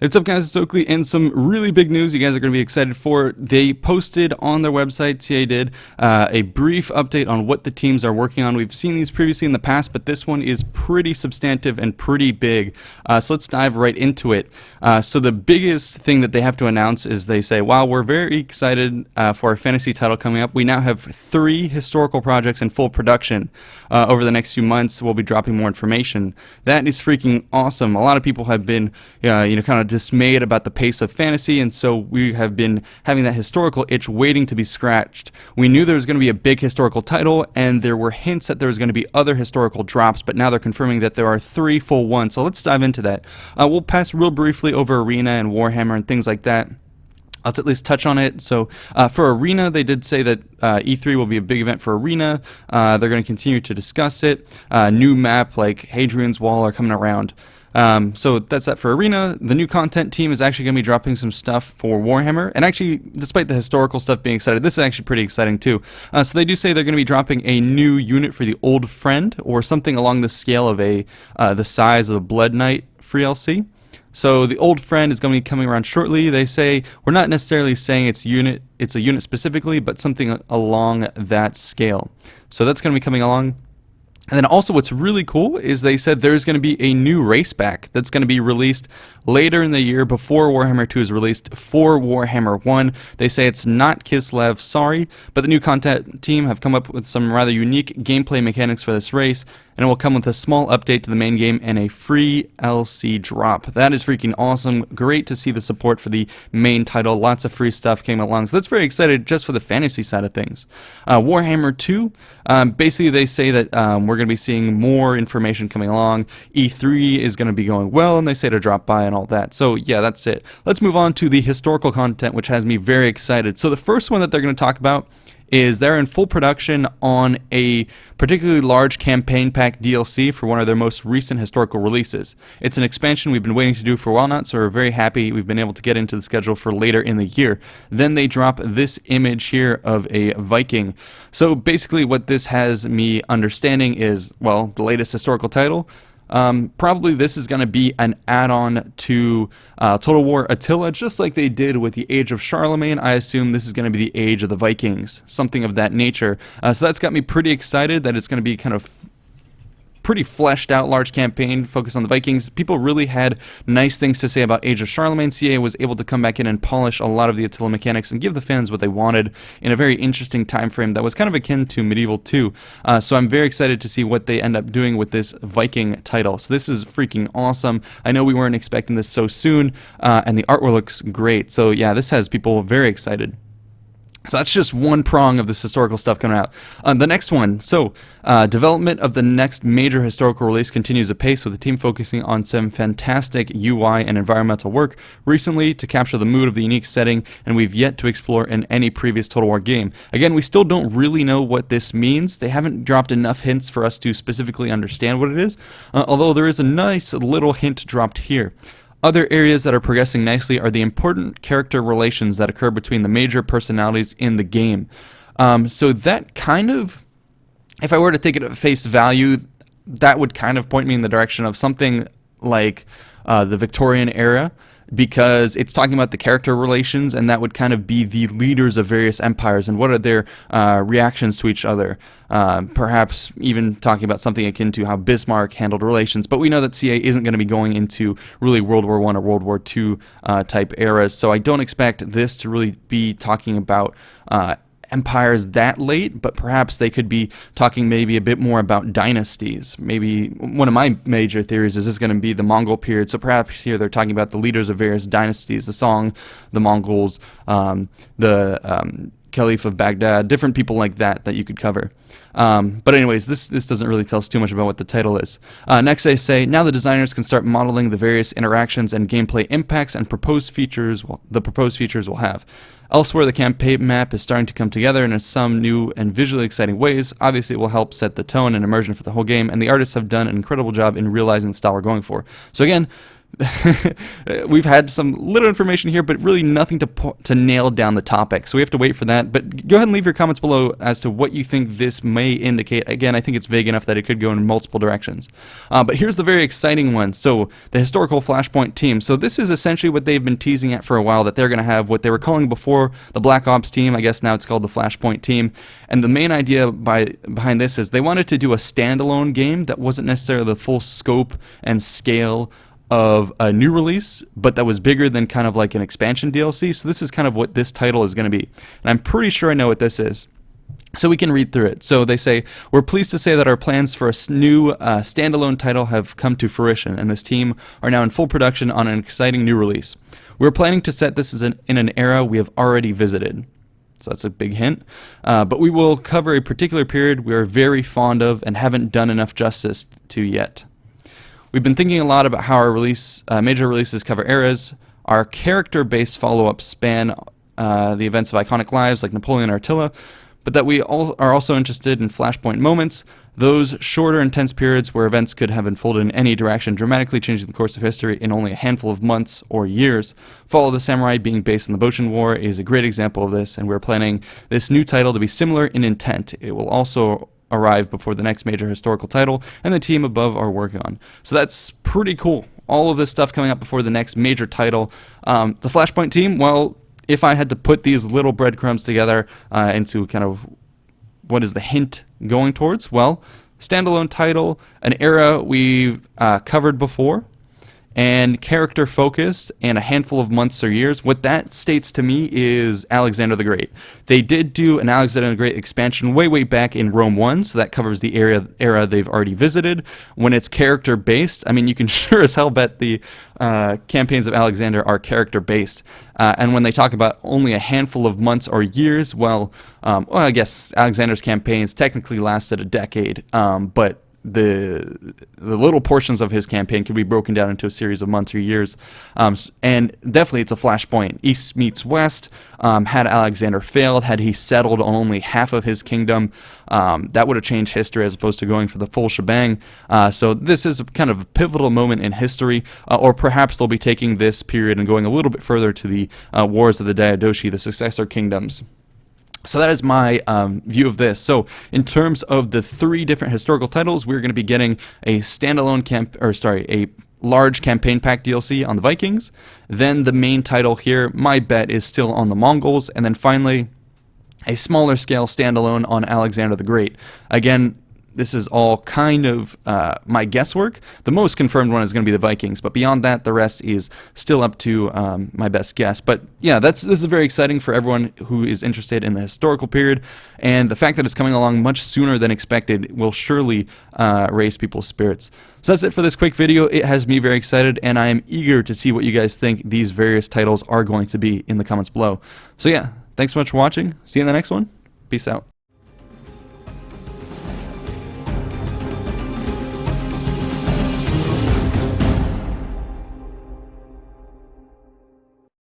What's up, guys? It's Oakley, and some really big news you guys are going to be excited for. They posted on their website, TA did, a brief update on what the teams are working on. We've seen these previously in the past, but this one is pretty substantive and pretty big. So let's dive right into it. So the biggest thing that they have to announce is they say, wow, we're very excited for our fantasy title coming up. We now have 3 historical projects in full production. Over the next few months, we'll be dropping more information. That is freaking awesome. A lot of people have been, kind of dismayed about the pace of fantasy, and so we have been having that historical itch waiting to be scratched. We knew there was going to be a big historical title, and there were hints that there was going to be other historical drops, but now they're confirming that there are 3 full ones. So let's dive into that. We'll pass real briefly over Arena and Warhammer and things like that. Let's at least touch on it. So for Arena, they did say that E3 will be a big event for Arena. They're going to continue to discuss it. New map like Hadrian's Wall are coming around. So that's that for Arena. The new content team is actually going to be dropping some stuff for Warhammer. And actually, despite the historical stuff being excited, this is actually pretty exciting too. So they do say they're going to be dropping a new unit for the Old Friend, or something along the scale of the size of the Blood Knight free LC. So the Old Friend is going to be coming around shortly. They say, we're not necessarily saying it's a unit specifically, but something along that scale. So that's going to be coming along. And then also what's really cool is they said there's going to be a new race pack that's going to be released later in the year before Warhammer 2 is released for Warhammer 1. They say it's not Kislev, sorry, but the new content team have come up with some rather unique gameplay mechanics for this race, and it will come with a small update to the main game and a free LC drop. That is freaking awesome. Great to see the support for the main title. Lots of free stuff came along, so that's very excited just for the fantasy side of things. Warhammer 2, basically they say that we're going to be seeing more information coming along. E3 is going to be going well, and they say to drop by and all that. So yeah, that's it. Let's move on to the historical content, which has me very excited. So the first one that they're going to talk about is they're in full production on a particularly large campaign pack DLC for one of their most recent historical releases. It's an expansion we've been waiting to do for a while now, so we're very happy we've been able to get into the schedule for later in the year. Then they drop this image here of a Viking. So basically what this has me understanding is, well, the latest historical title. Probably this is going to be an add-on to Total War Attila, just like they did with the Age of Charlemagne. I assume this is going to be the Age of the Vikings, something of that nature. So that's got me pretty excited that it's going to be kind of pretty fleshed out large campaign focused on the Vikings. People really had nice things to say about Age of Charlemagne. CA was able to come back in and polish a lot of the Attila mechanics and give the fans what they wanted in a very interesting time frame that was kind of akin to Medieval 2. So I'm very excited to see what they end up doing with this Viking title. So this is freaking awesome. I know we weren't expecting this so soon, and the artwork looks great. So yeah, this has people very excited. So that's just one prong of this historical stuff coming out. The next one, so development of the next major historical release continues apace, with the team focusing on some fantastic UI and environmental work recently to capture the mood of the unique setting, and we've yet to explore in any previous Total War game. Again, we still don't really know what this means. They haven't dropped enough hints for us to specifically understand what it is, although there is a nice little hint dropped here. Other areas that are progressing nicely are the important character relations that occur between the major personalities in the game. So that kind of, if I were to take it at face value, that would kind of point me in the direction of something like the Victorian era, because it's talking about the character relations, and that would kind of be the leaders of various empires and what are their reactions to each other. Perhaps even talking about something akin to how Bismarck handled relations, but we know that CA isn't going to be going into really World War I or World War II type eras, so I don't expect this to really be talking about empires that late, but perhaps they could be talking maybe a bit more about dynasties. Maybe one of my major theories is this is going to be the Mongol period, so perhaps here they're talking about the leaders of various dynasties, the Song, the Mongols, the Caliph of Baghdad, different people like that you could cover. But anyways, this doesn't really tell us too much about what the title is. Next they say, now the designers can start modeling the various interactions and gameplay impacts and proposed features will have. Elsewhere, the campaign map is starting to come together in some new and visually exciting ways. Obviously, it will help set the tone and immersion for the whole game, and the artists have done an incredible job in realizing the style we're going for. So again, we've had some little information here, but really nothing to nail down the topic. So we have to wait for that. But go ahead and leave your comments below as to what you think this may indicate. Again, I think it's vague enough that it could go in multiple directions. But here's the very exciting one. So the historical Flashpoint team. So this is essentially what they've been teasing at for a while, that they're going to have what they were calling before the Black Ops team. I guess now it's called the Flashpoint team. And the main idea behind this is they wanted to do a standalone game that wasn't necessarily the full scope and scale of a new release, but that was bigger than kind of like an expansion DLC. So this is kind of what this title is going to be. And I'm pretty sure I know what this is. So we can read through it. So they say, we're pleased to say that our plans for a new standalone title have come to fruition, and this team are now in full production on an exciting new release. We're planning to set this in an era we have already visited. So that's a big hint. But we will cover a particular period we are very fond of and haven't done enough justice to yet. We've been thinking a lot about how our major releases cover eras. Our character-based follow-ups span the events of iconic lives like Napoleon or Attila, but that we are also interested in flashpoint moments, those shorter, intense periods where events could have unfolded in any direction, dramatically changing the course of history in only a handful of months or years. Fall of the Samurai, being based on the Boshin War, is a great example of this, and we're planning this new title to be similar in intent. It will also arrive before the next major historical title and the team above are working on. So that's pretty cool. All of this stuff coming up before the next major title. The Flashpoint team, well, if I had to put these little breadcrumbs together into kind of what is the hint going towards, well, standalone title, an era we've covered before, and character focused, and a handful of months or years. What that states to me is Alexander the Great. They did do an Alexander the Great expansion way back in Rome 1, so that covers the era they've already visited. When it's character based, I mean, you can sure as hell bet the campaigns of Alexander are character based. And when they talk about only a handful of months or years, well, I guess Alexander's campaigns technically lasted a decade, but the little portions of his campaign could be broken down into a series of months or years, and definitely it's a flashpoint. East meets west. Had Alexander failed, had he settled on only half of his kingdom, that would have changed history as opposed to going for the full shebang. So this is kind of a pivotal moment in history, or perhaps they'll be taking this period and going a little bit further to the wars of the Daiodoshi, the successor kingdoms. So that is my view of this. So in terms of the 3 different historical titles, we're going to be getting a standalone a large campaign pack DLC on the Vikings. Then the main title here, my bet is still on the Mongols, and then finally a smaller scale standalone on Alexander the Great. Again, this is all kind of my guesswork. The most confirmed one is going to be the Vikings, but beyond that, the rest is still up to my best guess. But yeah, this is very exciting for everyone who is interested in the historical period, and the fact that it's coming along much sooner than expected will surely raise people's spirits. So that's it for this quick video. It has me very excited, and I am eager to see what you guys think these various titles are going to be in the comments below. So yeah, thanks so much for watching. See you in the next one. Peace out.